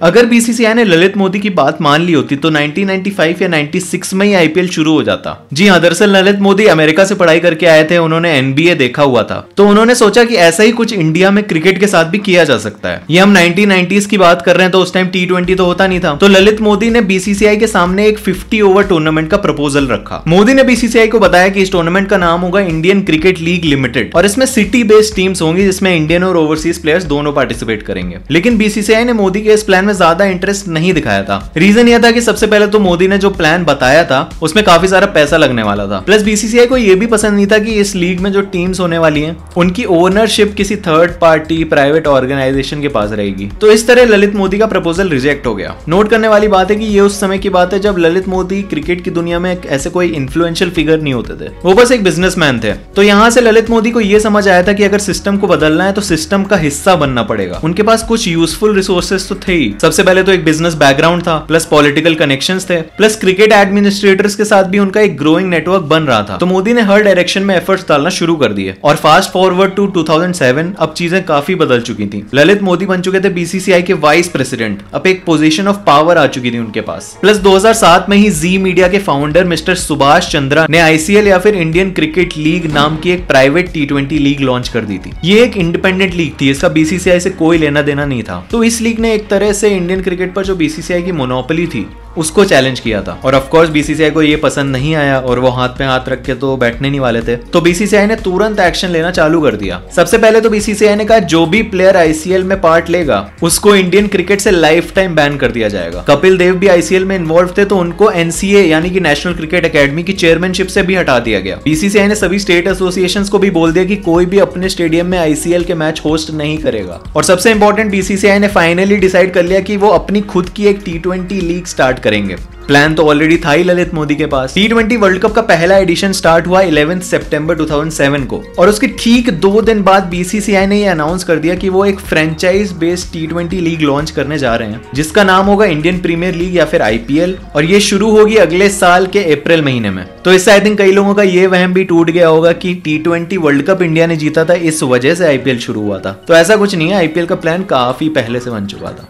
अगर बीसीसीआई ने ललित मोदी की बात मान ली होती तो 1995 या 96 में ही आईपीएल शुरू हो जाता। जी हाँ, दरअसल ललित मोदी अमेरिका से पढ़ाई करके आए थे, उन्होंने एनबीए देखा हुआ था, तो उन्होंने सोचा कि ऐसा ही कुछ इंडिया में क्रिकेट के साथ भी किया जा सकता है। ये हम 1990s की बात कर रहे हैं, तो उस टाइम T20 तो होता नहीं था। तो ललित मोदी ने बीसीसीआई के सामने एक 50 ओवर टूर्नामेंट का प्रपोजल रखा। मोदी ने बीसीसीआई को बताया कि इस टूर्नामेंट का नाम होगा इंडियन क्रिकेट लीग लिमिटेड और इसमें सिटी बेस्ड टीम्स होंगी जिसमें इंडियन और ओवरसीज प्लेयर्स दोनों पार्टिसिपेट करेंगे। लेकिन बीसीसीआई ने मोदी के इस प्लान में ज्यादा इंटरेस्ट नहीं दिखाया था। रीजन यह था कि सबसे पहले तो मोदी ने जो प्लान बताया था उसमें काफी सारा पैसा लगने वाला था, प्लस बीसीसीआई को यह भी पसंद नहीं था कि इस लीग में जो टीम्स होने वाली हैं उनकी ओनरशिप किसी थर्ड पार्टी प्राइवेट ऑर्गेनाइजेशन के पास रहेगी। तो इस तरह ललित मोदी का प्रपोजल रिजेक्ट हो गया। नोट करने वाली बात है कि ये उस समय की बात है जब ललित मोदी क्रिकेट की दुनिया में ऐसे कोई इन्फ्लुएंशियल फिगर नहीं होते थे, वो बस एक बिजनेसमैन थे। तो यहां से ललित मोदी को यह समझ आया था कि अगर सिस्टम को बदलना है तो सिस्टम का हिस्सा बनना पड़ेगा। उनके पास कुछ यूजफुल रिसोर्सेज तो थे ही। सबसे पहले तो एक बिजनेस बैकग्राउंड था, प्लस पॉलिटिकल कनेक्शंस थे, प्लस क्रिकेट एडमिनिस्ट्रेटर्स के साथ भी उनका एक ग्रोइंग नेटवर्क बन रहा था। तो मोदी ने हर डायरेक्शन में एफर्ट्स डालना शुरू कर दिए और फास्ट फॉरवर्ड टू 2007 अब चीजें काफी बदल चुकी थी। ललित मोदी बन चुके थे बीसीसीआई के वाइस प्रेसिडेंट, अब एक पोजीशन ऑफ पावर आ चुकी थी उनके पास। प्लस 2007 में ही जी मीडिया के फाउंडर मिस्टर सुभाष चंद्रा ने आईसीएल या फिर इंडियन क्रिकेट लीग नाम की एक प्राइवेट T20 लीग लॉन्च कर दी थी। ये एक इंडिपेंडेंट लीग थी, इसका बीसीसीआई से कोई लेना देना नहीं था। तो इस लीग ने एक तरह से इंडियन क्रिकेट पर जो बीसीसीआई की मोनोपोली थी उसको चैलेंज किया था और ऑफ कोर्स बीसीसीआई को ये पसंद नहीं आया और वो हाथ पे हाथ रख के तो बैठने नहीं वाले थे। तो बीसीसीआई ने तुरंत एक्शन लेना चालू कर दिया। सबसे पहले तो बीसीसीआई ने कहा जो भी प्लेयर आईसीएल में पार्ट लेगा उसको इंडियन क्रिकेट से लाइफ टाइम बैन कर दिया जाएगा। कपिल देव भी आईसीएल में इन्वॉल्व थे तो उनको एनसीए यानी कि नेशनल क्रिकेट एकेडमी की चेयरमैनशिप से भी हटा दिया गया। बीसीसीआई ने सभी स्टेट एसोसिएशंस को भी बोल दिया कि कोई भी अपने स्टेडियम में आईसीएल के मैच होस्ट नहीं करेगा। और सबसे इंपॉर्टेंट, बीसीसीआई ने फाइनली डिसाइड कर लिया कि वो अपनी खुद की एक T20 लीग स्टार्ट करेंगे। प्लान तो ऑलरेडी था ही ललित मोदी के पास। T20 वर्ल्ड कप का पहला एडिशन स्टार्ट हुआ 11 सितंबर 2007 को और उसके ठीक 2 दिन बाद बीसीसीआई ने ये अनाउंस कर दिया कि वो एक franchise based T20 league launch करने जा रहे हैं जिसका नाम होगा इंडियन प्रीमियर लीग या फिर आईपीएल और ये शुरू होगी अगले साल के अप्रैल महीने में। तो इससे आई थिंक कई लोगों का ये वहम भी टूट गया होगा कि T20 वर्ल्ड कप इंडिया ने जीता था, इस वजह से आईपीएल शुरू हुआ था। तो ऐसा कुछ नहीं है, आईपीएल का प्लान काफी पहले से बन चुका था।